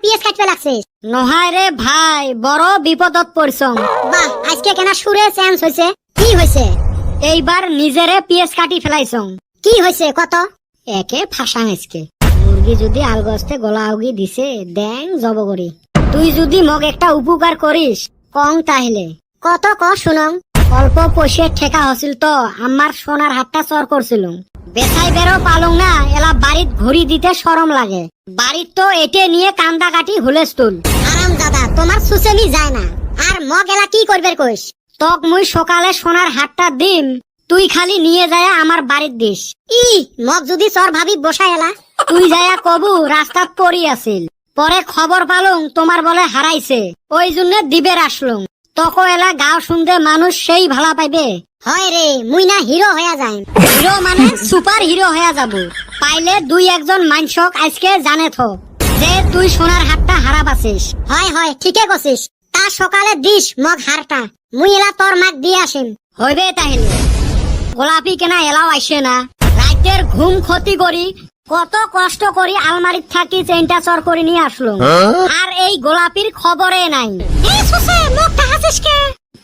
PS কাটতে লাগছিস? নহয় রে ভাই, বড় বিপদত পড়ছং। বাহ, আজকে কেনা সুরে চেঞ্জ হইছে? কি হইছে? এইবার নিজেরে পিএস কাটি ফেলাইছং। কি হইছে কত? একে ফাঁসাং আজকে। মুরগি যদি আলগস্তে গলা উগি দিছে দেং জব করি। তুই যদি মগ একটা উপকার করিস কং তাহলে। কত ক শুনং। অল্প পয়সার ঠেকা হছিল তো আমার সোনার হাতটা চর করছিল। বেচাই বেরো পালং না, এলা বাড়িত ঘুরি দিতে শরম লাগে। বাড়িত তো এটে নিয়ে কান্দা কাটি হুলেস্তুল। আরাম দাদা, তোমার সুসেমি যায় না। আর মগ এলা কি করবে কইস? তক মুই সকালে সোনার হাতটা দিম, তুই খালি নিয়ে যায় আমার বাড়িত দিস। ই মগ যদি চর ভাবি বসাই এলা। তুই যায়া কবু রাস্তাত পড়ি আছিল, পরে খবর পালুং তোমার বলে হারাইছে, ওই জন্য দিবের আসলুম। তক এলা গাঁও শুনতে মানুষ সেই ভালা পাইবে। হয় রে, মুই না হিরো হয়ে যাই। হিরো মানে সুপার হিরো হয়ে যাব। পাইলে দুই একজন মানসক আজকে জানে থ যে তুই সোনার হাতটা হারাপ আছিস। হয় হয়, ঠিকে কছিস। তা সকালে দিস মগ হারটা, মুই এলা তোর মাক দিয়ে আসিম। হইবে তাহলে। গোলাপি কেনা এলাও আইসে না, রাতের ঘুম ক্ষতি করি কত কষ্ট করি আলমারিত থাকি চেনটা চর করে নিয়ে আসলুম। আর এই গোলাপির খবরে নাই।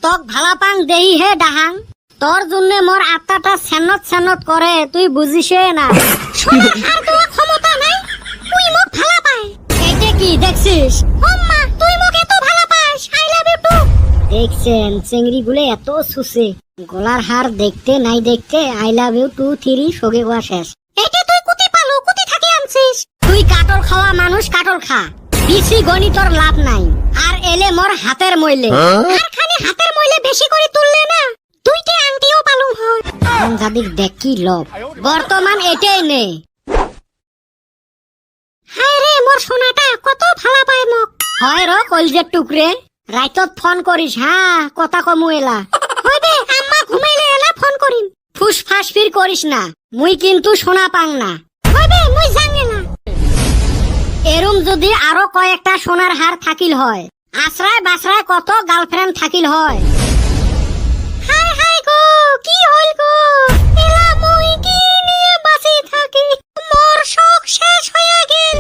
তক ভালা পাং দেই হে ডাহাং, তোর জন্য মোর আত্মাটা সেনত সেনত করে, তুই বুঝিসে না। সোনার হার দেওয়া ক্ষমতা নাই, তুই মগ ভালা পায়। এইটা কি দেখছিস? আম্মা, তুই মগ এত ভালা পাস, আই লাভ ইউ টু। দেখছেন চিংড়ি গুলে এত সুসে, গলার হার দেখতে নাই দেখতে আই লাভ ইউ 2 3 সগে গোয়া শেষ। এটা তুই কুতি পালু, কুতি থাকি আনছিস? তুই কাটল খাওয়া মানুষ, কাটল খা, বেশি গণিতর লাভ নাই। আর এলে মোর হাতের মইলে। আর খানি হাতের মইলে বেশি করে তুললে না, তুইতে আংটিও পালু হয়। যাদিক দেখ কি লব, বর্তমান এটাই নে। হায় রে, মোর সোনাটা কত ভালা পায় মগ। হয় র কলজের টুকরে, রাইতত ফোন করিস। হ্যাঁ, কথা কমু এলা। হইবে, আম্মা ঘুমাইলে এলা ফোন করিম। ফুস ফাস ফির করিস না, মুই কিন্তু সোনা পাং না। হইবে, মুই জানি না। এরম যদি আরো কয়েকটা সোনার হার থাকিল হয়, আশ্রয় বাসরায় কত গার্লফ্রেন্ড থাকিল হয়। হায় হায় গো, কি হইল গো? এলা মুই কি নিয়ে বাঁচি থাকি? মোর শখ শেষ হইয়া গেল।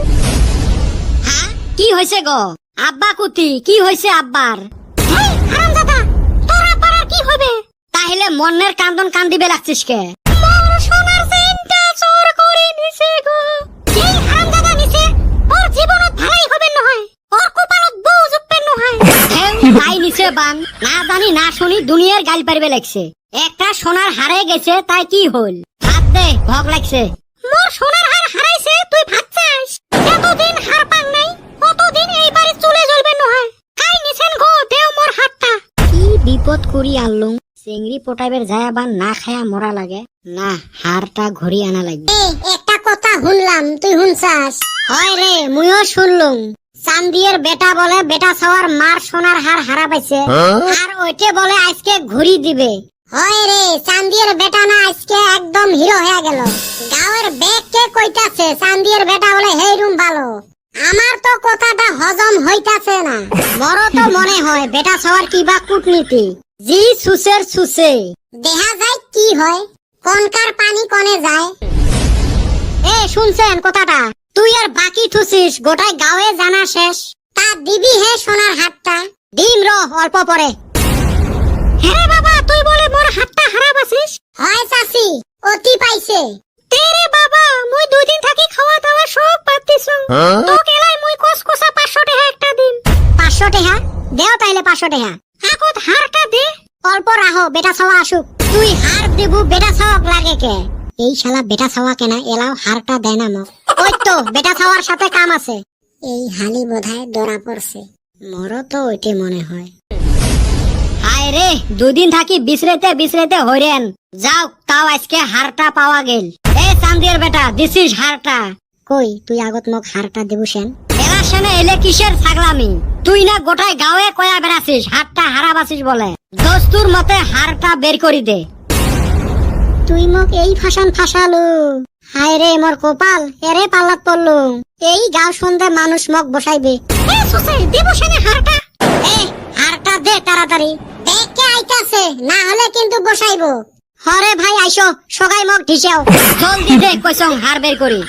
হ্যাঁ, কি হয়েছে গো? আব্বা কুতি, কি হয়েছে আব্বার? হেই হারামজাদা, তোর আব্বার আর কি হবে? তাহলে মনের কান্দন কান্দিবে লাগছিস কে? মোর সোনার চেনটা চোর করে নিছে গো। এই হারামজাদা নিছে, ওর জীবনত ভালাই হবে নহয়, ওর কপালত বউ জুটবে নহয়। তাই নিচে বান, না জানি না শুনি দুনিয়ার গাল পারবে লাগছে। একটা সোনার হারে গেছে, তাই কি হল? হাত দে, ভগ লাগছে। মোর সোনার হার হারাইছে, তুই ভাত চাস? এতদিন হার পাং নাই, কতদিন এই বাড়ি চলে জ্বলবে নহয়। কাই নিছেন গো, দেও মোর হাতটা। কি বিপদ করি আনলুম, চিংড়ি পটাইবের যায় আবার না খায়া মরা লাগে। না, হারটা ঘড়ি আনা লাগবে। একটা কথা শুনলাম, তুই শুনছাস? হয় রে, মুইও শুনলুম। চান্দিয়ের বেটা বলে বেটা সবার মার সোনার হার হারা পাইছে, আর ওইটে বলে আজকে ঘুরি দিবে। হয় রে, চান্দিয়ের বেটা না আজকে একদম হিরো হয়ে গেল। গাঁয়ের বেগ কে কইতাছে চান্দিয়ের বেটা বলে হেই রুম ভালো। আমার তো কথাটা হজম হইতাছে না। বড় তো মনে হয় বেটা সবার কিবা কূটনীতি। জি সুসের সুসে। দেখা যায় কি হয়, কোনকার পানি কনে যায়। এ শুনছেন কথাটা? তুই আর বাকি থুসিস, গোটাই গাঁয়ে জানা শেষ। তা দিবি হে সোনার হাতটা? ডিম র অল্প পরে। হ্যাঁ বাবা, তুই বলে মোর হাতটা হারাপ আছিস? হয় চাচি, অতি পাইছে। তেরে বাবা, মুই 2 দিন থাকি খাওয়া দাওয়া সব বাদ দিছং। তো কেলাই মুই কসকসা 500 টাকা একটা দিন। 500 টাকা দেও, তাইলে 500 টাকা। আগত হারটা দে। অল্প রাহো, বেটা ছাওয়া আসুক। তুই হার দেবু, বেটা ছাওয়াক লাগে কে? এই শালা বেটা ছাওয়া কেনা, এলাও হারটা দেয় না মক। ওই তো বেটা ছাওয়ার সাথে কাম আছে। এই হালি বোধহয় ধরা পড়ছে। মরো তো ওইটি মনে হয়। হায় রে, 2 দিন থাকি বিছরেতে বিছরেতে হইরেন। যাও, তাও আজকে হারটা পাওয়া গেল। এ চান্দিয়ের বেটা, দিছিস হারটা? কই, তুই আগত মোক হারটা দেবু সেন? এলা সেনে এলে কিসের ছাগলামি? তুই না গোটায় গাঁয়ে কয়া বেড়াছিস হারটা হারাবাছিস বলে। দস্তুর মতে হারটা বের করি দে। তুই মোক এই ফাঁসান ফাঁসালু। হায় রে মোর কপাল, এরে পাল্লাত পড়লু। এই গাঁও সন্ধে মানুষ মক বসাইবে। এ সুসে, দেবু সেনে হারটা? এ হারটা দে তাড়াতাড়ি। দেখে আইতাছে, না হলে কিন্তু বসাইবো। হরে ভাই আইসো, সগাই মক ঢিসাও। জলদি দে কইছং হার বের করি।